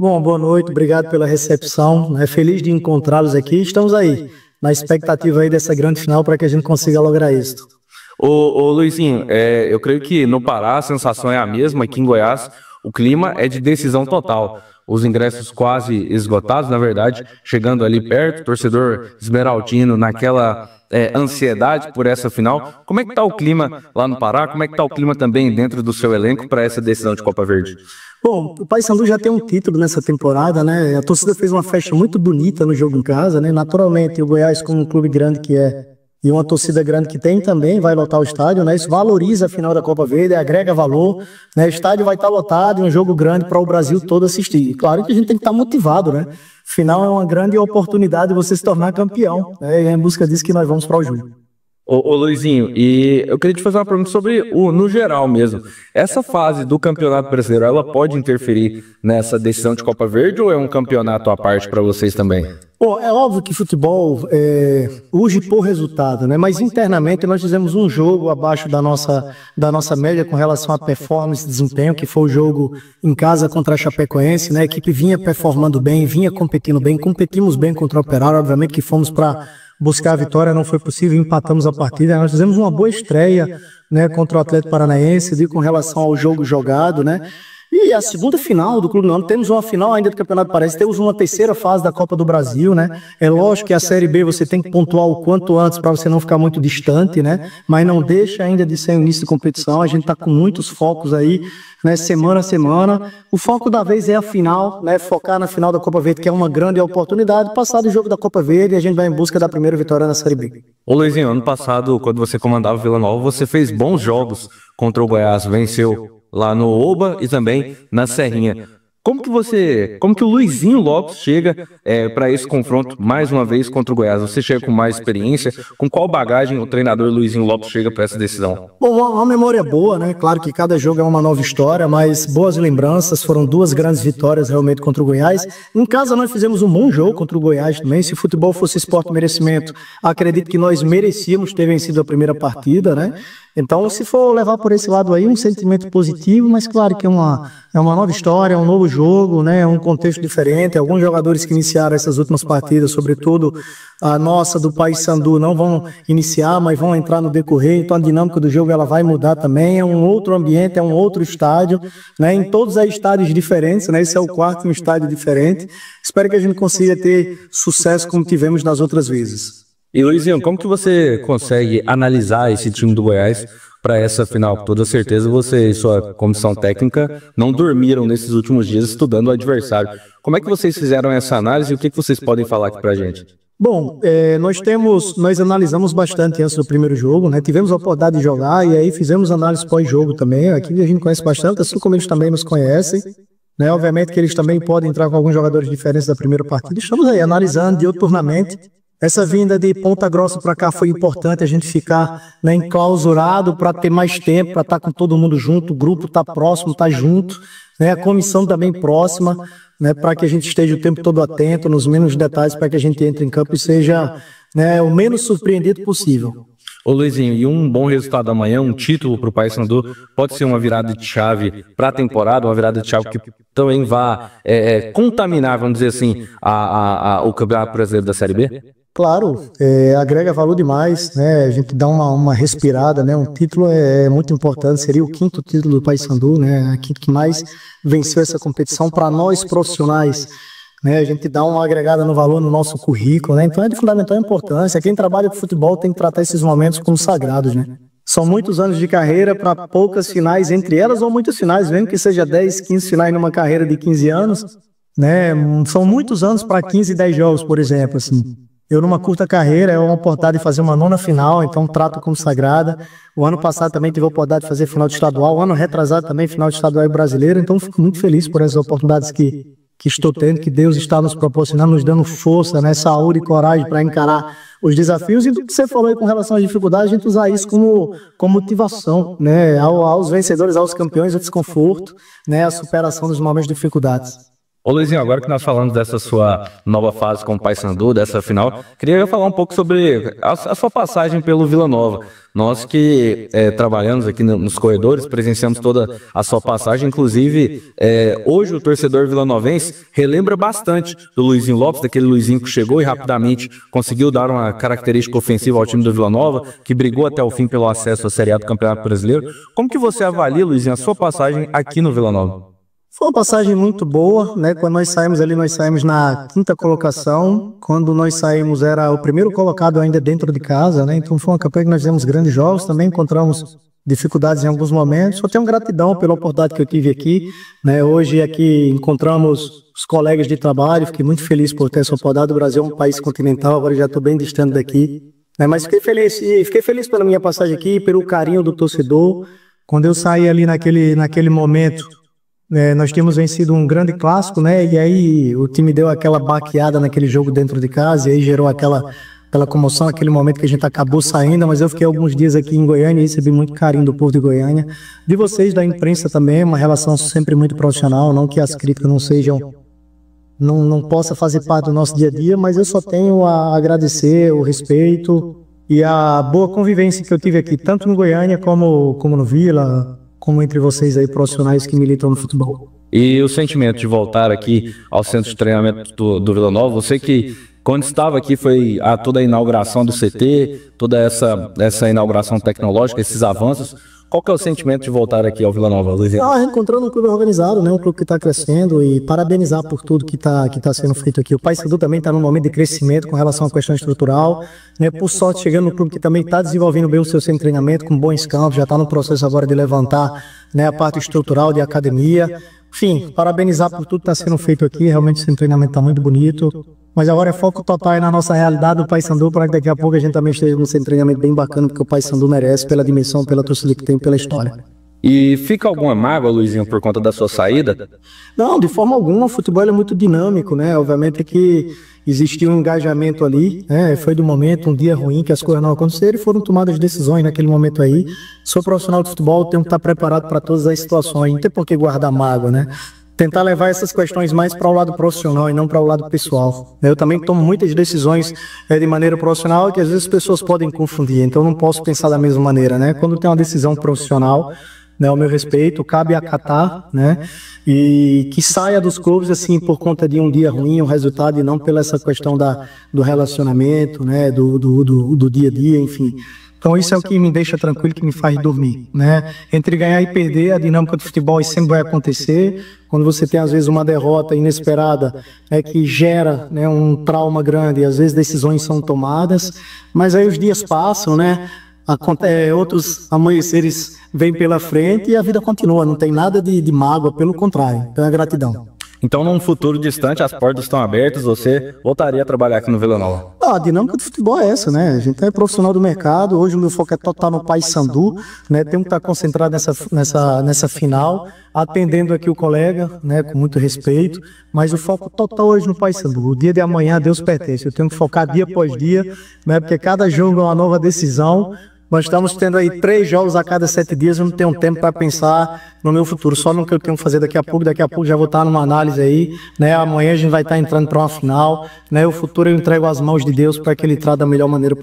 Bom, boa noite, obrigado pela recepção, né? Feliz de encontrá-los aqui. Estamos aí, na expectativa aí dessa grande final para que a gente consiga lograr isso. Ô Luizinho, eu creio que no Pará a sensação é a mesma, aqui em Goiás o clima é de decisão total. Os ingressos quase esgotados, na verdade, chegando ali perto, torcedor esmeraldino naquela ansiedade por essa final. Como é que está o clima lá no Pará? Como é que está o clima também dentro do seu elenco para essa decisão de Copa Verde? Bom, o Paysandu já tem um título nessa temporada, né? A torcida fez uma festa muito bonita no jogo em casa, né? Naturalmente, o Goiás, como um clube grande que é, e uma torcida grande que tem também, vai lotar o estádio, né? Isso valoriza a final da Copa Verde, agrega valor, né? O estádio vai estar lotado e um jogo grande para o Brasil todo assistir. E claro que a gente tem que estar motivado, né? Final é uma grande oportunidade de você se tornar campeão, né? E é em busca disso que nós vamos para o jogo. Ô Luizinho, e eu queria te fazer uma pergunta sobre no geral mesmo. Essa fase do Campeonato Brasileiro, ela pode interferir nessa decisão de Copa Verde ou é um campeonato à parte para vocês também? Bom, é óbvio que futebol urge por resultado, né? Mas internamente nós fizemos um jogo abaixo da nossa média com relação à performance e desempenho, que foi o jogo em casa contra a Chapecoense, né? A equipe vinha performando bem, vinha competindo bem, competimos bem contra o Operário, obviamente que fomos para buscar a vitória, não foi possível, empatamos a partida. Nós fizemos uma boa estreia, né, contra o Atlético Paranaense, com relação ao jogo jogado, né? E a segunda final do Clube do Ano, temos uma final ainda do Campeonato Paraense, temos uma terceira fase da Copa do Brasil, né? É lógico que a Série B você tem que pontuar o quanto antes para você não ficar muito distante, né? Mas não deixa ainda de ser o início de competição, a gente está com muitos focos aí, né? Semana a semana. O foco da vez é a final, né? Focar na final da Copa Verde, que é uma grande oportunidade, passar do jogo da Copa Verde e a gente vai em busca da primeira vitória na Série B. Ô Luizinho, ano passado, quando você comandava o Vila Nova, você fez bons jogos contra o Goiás, venceu lá no Oba e também na Serrinha. Como que o Luizinho Lopes chega para esse confronto mais uma vez contra o Goiás? Você chega com mais experiência? Com qual bagagem o treinador Luizinho Lopes chega para essa decisão? Bom, uma memória boa, né? Claro que cada jogo é uma nova história, mas boas lembranças, foram duas grandes vitórias realmente contra o Goiás. Em casa nós fizemos um bom jogo contra o Goiás também. Se futebol fosse esporte merecimento, acredito que nós merecíamos ter vencido a primeira partida, né? Então, se for levar por esse lado aí, um sentimento positivo, mas claro que é uma nova história, é um novo jogo, né? É um contexto diferente. Alguns jogadores que iniciaram essas últimas partidas, sobretudo a nossa do Paysandu, não vão iniciar, mas vão entrar no decorrer. Então, a dinâmica do jogo ela vai mudar também. É um outro ambiente, é um outro estádio, né? Em todos os estádios diferentes, né? Esse é o quarto um estádio diferente. Espero que a gente consiga ter sucesso como tivemos nas outras vezes. E Luizinho, como que você consegue analisar esse time do Goiás para essa final? Com toda certeza você e sua comissão técnica não dormiram nesses últimos dias estudando o adversário. Como é que vocês fizeram essa análise e o que vocês podem falar aqui para a gente? Bom, nós analisamos bastante antes do primeiro jogo, né? Tivemos a oportunidade de jogar e aí fizemos análise pós-jogo também. Aqui a gente conhece bastante, assim como eles também nos conhecem, né? Obviamente que eles também podem entrar com alguns jogadores diferentes da primeira partida. Estamos aí analisando diuturnamente. Essa vinda de Ponta Grossa para cá foi importante, a gente ficar, né, enclausurado para ter mais tempo, para estar com todo mundo junto, o grupo está próximo, está junto, né, a comissão também próxima, né, para que a gente esteja o tempo todo atento, nos mínimos detalhes, para que a gente entre em campo e seja, né, o menos surpreendido possível. Ô Luizinho, e um bom resultado amanhã, um título para o Paysandu, pode ser uma virada de chave para a temporada, uma virada de chave que também vá contaminar, vamos dizer assim, o Campeonato Brasileiro da Série B? Claro, agrega valor demais, né? A gente dá uma respirada, né? Um título é muito importante, seria o quinto título do Paysandu, né? A quinto que mais venceu essa competição para nós profissionais, né? A gente dá uma agregada no valor no nosso currículo, né? Então é de fundamental importância. Quem trabalha com futebol tem que tratar esses momentos como sagrados, né? São muitos anos de carreira para poucas finais, entre elas ou muitas finais, mesmo que seja 10, 15 finais numa carreira de 15 anos, né? São muitos anos para 15, 10 jogos, por exemplo, assim. Eu, numa curta carreira, é uma oportunidade de fazer uma nona final, então trato como sagrada. O ano passado também tive a oportunidade de fazer final de estadual, o ano retrasado também final de estadual brasileiro, então fico muito feliz por essas oportunidades que estou tendo, que Deus está nos proporcionando, nos dando força, né, saúde e coragem para encarar os desafios. E do que você falou aí com relação às dificuldades, a gente usar isso como motivação, né, aos vencedores, aos campeões, o desconforto, né, a superação dos momentos de dificuldades. Ô Luizinho, agora que nós falamos dessa sua nova fase com o Paysandu, dessa final, queria falar um pouco sobre a sua passagem pelo Vila Nova. Nós que trabalhamos aqui nos corredores, presenciamos toda a sua passagem, inclusive hoje o torcedor vilanovense relembra bastante do Luizinho Lopes, daquele Luizinho que chegou e rapidamente conseguiu dar uma característica ofensiva ao time do Vila Nova, que brigou até o fim pelo acesso à Série A do Campeonato Brasileiro. Como que você avalia, Luizinho, a sua passagem aqui no Vila Nova? Foi uma passagem muito boa, né? Quando nós saímos ali, nós saímos na 5ª colocação. Quando nós saímos, era o primeiro colocado ainda dentro de casa, né? Então foi uma campanha que nós fizemos grandes jogos, também encontramos dificuldades em alguns momentos. Só tenho gratidão pela oportunidade que eu tive aqui, né? Hoje aqui encontramos os colegas de trabalho, fiquei muito feliz por ter essa oportunidade. O Brasil é um país continental, agora já estou bem distante daqui, né? Mas fiquei feliz pela minha passagem aqui, pelo carinho do torcedor. Quando eu saí ali naquele momento, nós tínhamos vencido um grande clássico, né? E aí o time deu aquela baqueada naquele jogo dentro de casa, e aí gerou aquela comoção, aquele momento que a gente acabou saindo, mas eu fiquei alguns dias aqui em Goiânia e recebi muito carinho do povo de Goiânia, de vocês, da imprensa também, uma relação sempre muito profissional, não que as críticas não possa fazer parte do nosso dia a dia, mas eu só tenho a agradecer o respeito e a boa convivência que eu tive aqui, tanto em Goiânia como no Vila, como entre vocês aí, profissionais que militam no futebol. E o sentimento de voltar aqui ao centro de treinamento do Vila Nova, você que quando estava aqui foi toda a inauguração do CT, toda essa inauguração tecnológica, esses avanços, qual que é o sentimento de voltar aqui ao Vila Nova, Luizinho? Encontrando um clube organizado, né? Um clube que está crescendo, e parabenizar por tudo que tá sendo feito aqui. O Paysandu também está num momento de crescimento com relação à questão estrutural, né? Por sorte, chegando no clube que também está desenvolvendo bem o seu centro de treinamento, com bons campos, já está no processo agora de levantar, né, a parte estrutural de academia. Enfim, parabenizar por tudo que está sendo feito aqui. Realmente o centro de treinamento está muito bonito. Mas agora é foco total aí na nossa realidade do Paysandu, para que daqui a pouco a gente também esteja num centro de treinamento bem bacana, porque o Paysandu merece, pela dimensão, pela torcida que tem, pela história. E fica alguma mágoa, Luizinho, por conta da sua saída? Não, de forma alguma. O futebol é muito dinâmico, né? Obviamente que existia um engajamento ali, né? Foi do momento, um dia ruim, que as coisas não aconteceram e foram tomadas decisões naquele momento aí. Sou profissional de futebol, tenho que estar preparado para todas as situações, não tem por que guardar mágoa, né? Tentar levar essas questões mais para o lado profissional e não para o lado pessoal. Eu também tomo muitas decisões de maneira profissional que às vezes as pessoas podem confundir, então não posso pensar da mesma maneira, né? Quando tem uma decisão profissional, né, ao meu respeito, cabe acatar, né? E que saia dos clubes assim por conta de um dia ruim, um resultado, e não pela essa questão do relacionamento, né? Do dia a dia, enfim. Então isso é o que me deixa tranquilo, que me faz dormir, né? Entre ganhar e perder, a dinâmica do futebol sempre vai acontecer. Quando você tem às vezes uma derrota inesperada, que gera, né, um trauma grande, e às vezes decisões são tomadas, mas aí os dias passam, né? Outros amanheceres vêm pela frente e a vida continua, não tem nada de mágoa, pelo contrário. Então é gratidão. Então, num futuro distante, as portas estão abertas, você voltaria a trabalhar aqui no Vila Nova? A dinâmica do futebol é essa, né? A gente é profissional do mercado, hoje o meu foco é total no Paysandu, né? Temos que estar concentrado nessa final, atendendo aqui o colega, né? Com muito respeito, mas o foco total hoje no Paysandu. O dia de amanhã a Deus pertence, eu tenho que focar dia após dia, né? Porque cada jogo é uma nova decisão. Nós estamos tendo aí 3 jogos a cada 7 dias, eu não tenho tempo para pensar no meu futuro, só no que eu tenho que fazer daqui a pouco já vou estar numa análise aí, né? Amanhã a gente vai estar entrando para uma final, né? O futuro eu entrego às mãos de Deus para que Ele trate da melhor maneira possível.